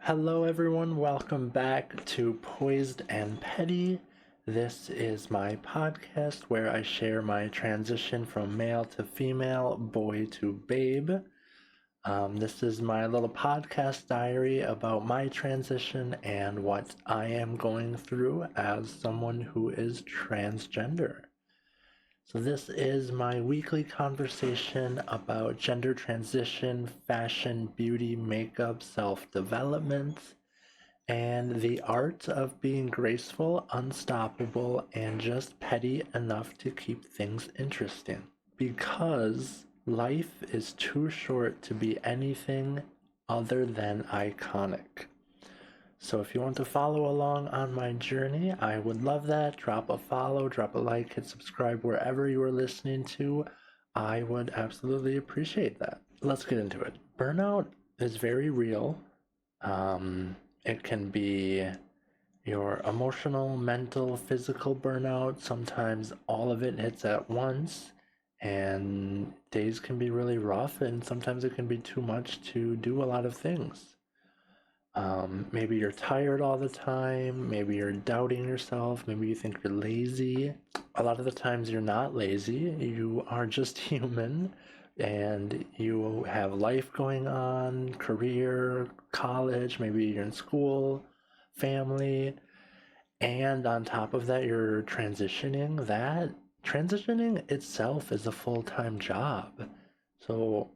Hello, everyone. Welcome back to Poised and Petty. This is my podcast where I share my transition from male to female, boy to babe. This is my little podcast diary about my transition and what I am going through as someone who is transgender. So this is my weekly conversation about gender transition, fashion, beauty, makeup, self-development, and the art of being graceful, unstoppable, and just petty enough to keep things interesting. Because life is too short to be anything other than iconic. So if you want to follow along on my journey, I would love that. Drop a follow, drop a like, hit subscribe wherever you are listening to. I would absolutely appreciate that. Let's get into it. Burnout is very real. It can be your emotional, mental, physical burnout. Sometimes all of it hits at once, and days can be really rough, and sometimes it can be too much to do a lot of things. Maybe you're tired all the time, maybe you're doubting yourself, maybe you think you're lazy. A lot of the times you're not lazy, you are just human, and you have life going on, career, college, maybe you're in school, family, and on top of that you're transitioning. That transitioning itself is a full-time job. So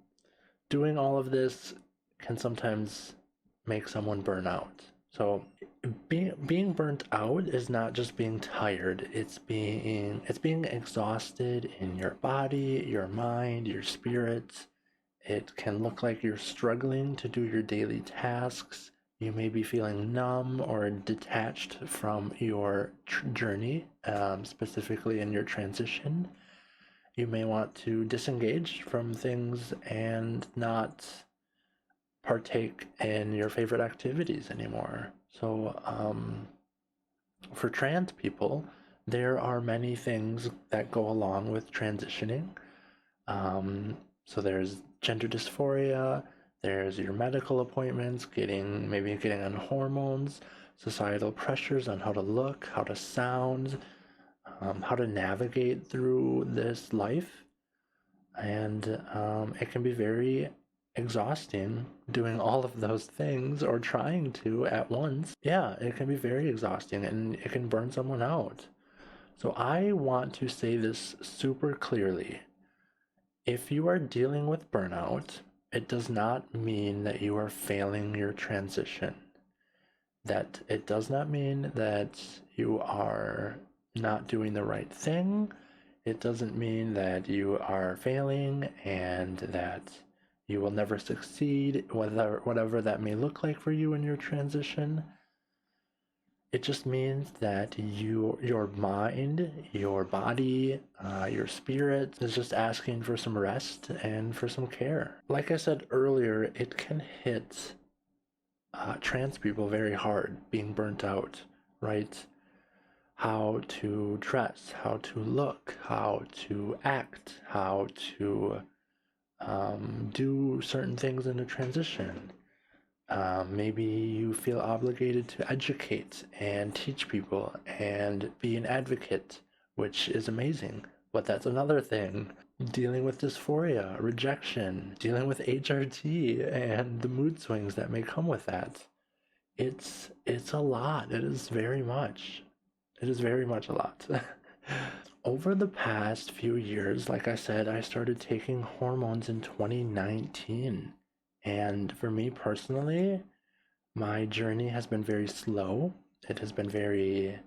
doing all of this can sometimes make someone burn out. So being burnt out is not just being tired, it's being exhausted in your body, your mind, your spirit. It can look like you're struggling to do your daily tasks. You may be feeling numb or detached from your journey, specifically in your transition. You may want to disengage from things and not partake in your favorite activities anymore. So for trans people, there are many things that go along with transitioning. So there's gender dysphoria, there's your medical appointments, maybe getting on hormones, societal pressures on how to look, how to sound, how to navigate through this life. And it can be very exhausting doing all of those things or trying to at once. Yeah, it can be very exhausting and it can burn someone out. So I want to say this super clearly. If you are dealing with burnout, it does not mean that you are failing your transition. That it does not mean that you are not doing the right thing. It doesn't mean that you are failing and that you will never succeed, whatever that may look like for you in your transition. It just means that your mind, your body, your spirit is just asking for some rest and for some care. Like I said earlier, it can hit trans people very hard, being burnt out, right? How to dress, how to look, how to act, how to do certain things in a transition. Maybe you feel obligated to educate and teach people and be an advocate, which is amazing. But that's another thing. Dealing with dysphoria, rejection, dealing with HRT, and the mood swings that may come with that. It's a lot. It is very much. It is very much a lot. Over the past few years, like I said, I started taking hormones in 2019. And for me personally, my journey has been very slow. It has been very,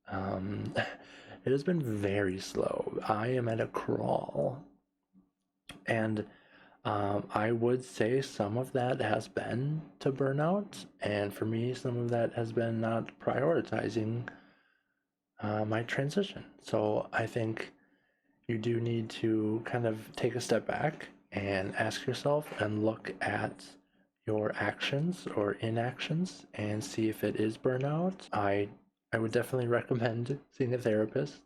it has been very slow. I am at a crawl. And I would say some of that has been to burnout. And for me, some of that has been not prioritizing my transition. So I think you do need to kind of take a step back and ask yourself and look at your actions or inactions and see if it is burnout. I would definitely recommend seeing a therapist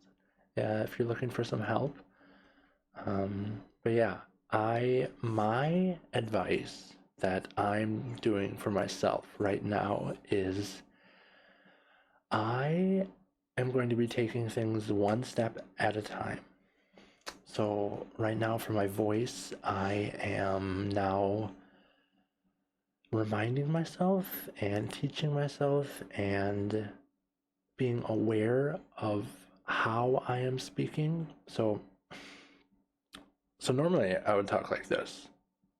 if you're looking for some help. But yeah, my advice that I'm doing for myself right now is I am going to be taking things one step at a time. So right now for my voice, I am now reminding myself and teaching myself and being aware of how I am speaking. So normally I would talk like this.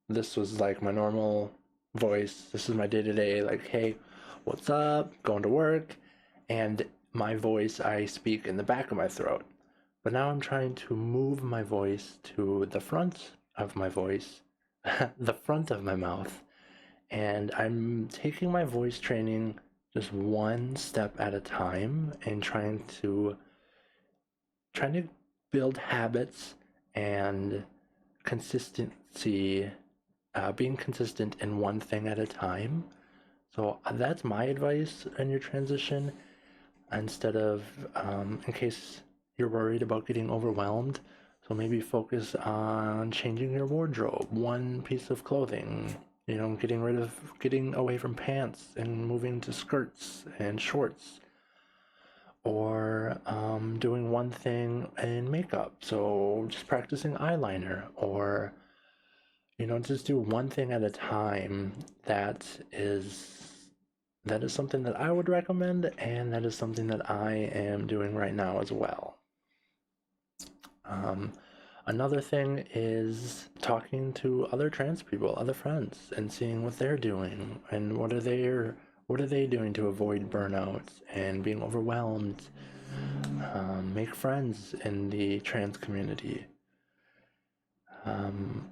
This was like my normal voice. This is my day-to-day, like, hey, what's up? Going to work. And my voice, I speak in the back of my throat. But now I'm trying to move my voice to the front of my voice, the front of my mouth. And I'm taking my voice training just one step at a time and trying to build habits and consistency, being consistent in one thing at a time. So that's my advice in your transition. Instead of, in case you're worried about getting overwhelmed, so maybe focus on changing your wardrobe, one piece of clothing, getting away from pants and moving to skirts and shorts, or doing one thing in makeup. So just practicing eyeliner, or just do one thing at a time. That is something that I would recommend, and that is something that I am doing right now as well. Another thing is talking to other trans people, other friends, and seeing what they're doing and what are they doing to avoid burnout and being overwhelmed. Make friends in the trans community.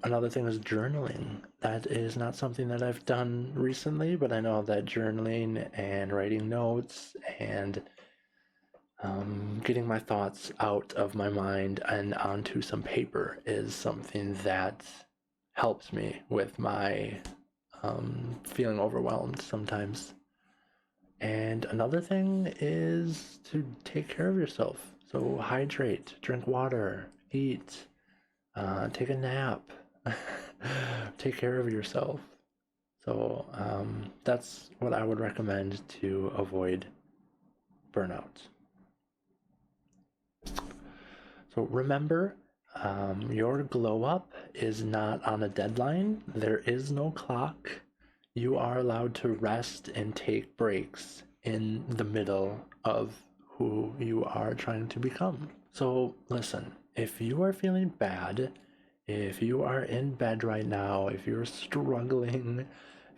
Another thing is journaling. That is not something that I've done recently, but I know that journaling and writing notes and getting my thoughts out of my mind and onto some paper is something that helps me with my feeling overwhelmed sometimes. And another thing is to take care of yourself. So hydrate, drink water, eat, take a nap, take care of yourself. So that's what I would recommend to avoid burnout. So remember, your glow up is not on a deadline. There is no clock. You are allowed to rest and take breaks in the middle of who you are trying to become. So listen, if you are feeling bad, if you are in bed right now, if you're struggling,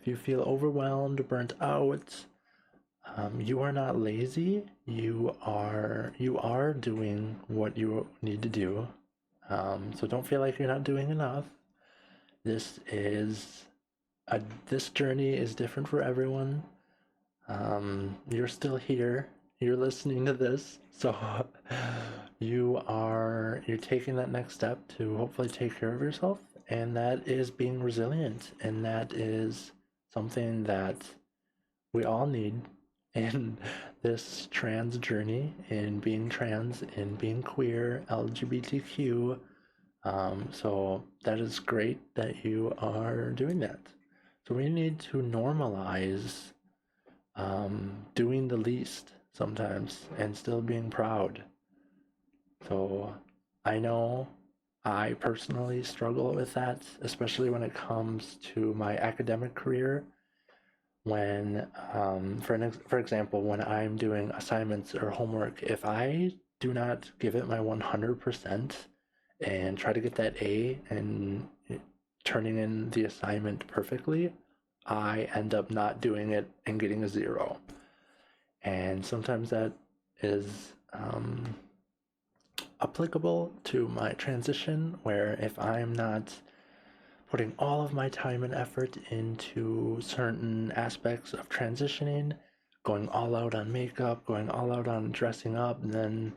if you feel overwhelmed, burnt out, you are not lazy. You are doing what you need to do. So don't feel like you're not doing enough. This journey is different for everyone. You're still here. You're listening to this, so you're taking that next step to hopefully take care of yourself, and that is being resilient, and that is something that we all need in this trans journey, in being trans, in being queer, LGBTQ. So that is great that you are doing that. So we need to normalize doing the least sometimes and still being proud. So I know I personally struggle with that, especially when it comes to my academic career. When, for example, when I'm doing assignments or homework, if I do not give it my 100% and try to get that A and turning in the assignment perfectly, I end up not doing it and getting a 0. And sometimes that is applicable to my transition, where if I'm not putting all of my time and effort into certain aspects of transitioning, going all out on makeup, going all out on dressing up, then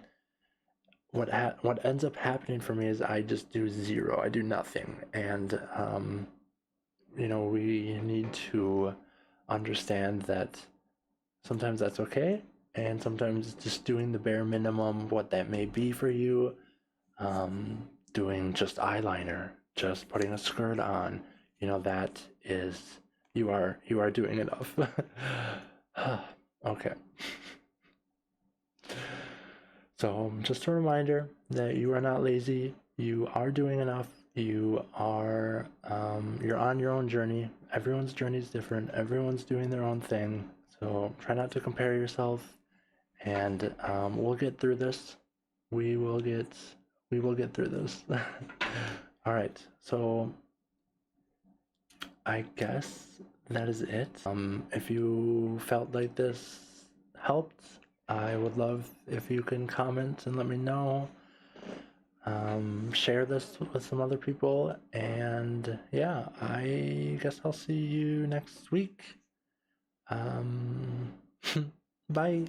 what ends up happening for me is I just do 0. I do nothing. And we need to understand that sometimes that's okay, and sometimes just doing the bare minimum, what that may be for you, doing just eyeliner, just putting a skirt on, that is you are doing enough. Okay. So just a reminder that you are not lazy. You are doing enough. You're on your own journey. Everyone's journey is different. Everyone's doing their own thing. So try not to compare yourself, and we'll get through this. We will get through this. All right. So I guess that is it. If you felt like this helped, I would love if you can comment and let me know. Share this with some other people, and yeah, I guess I'll see you next week. Um, Bye.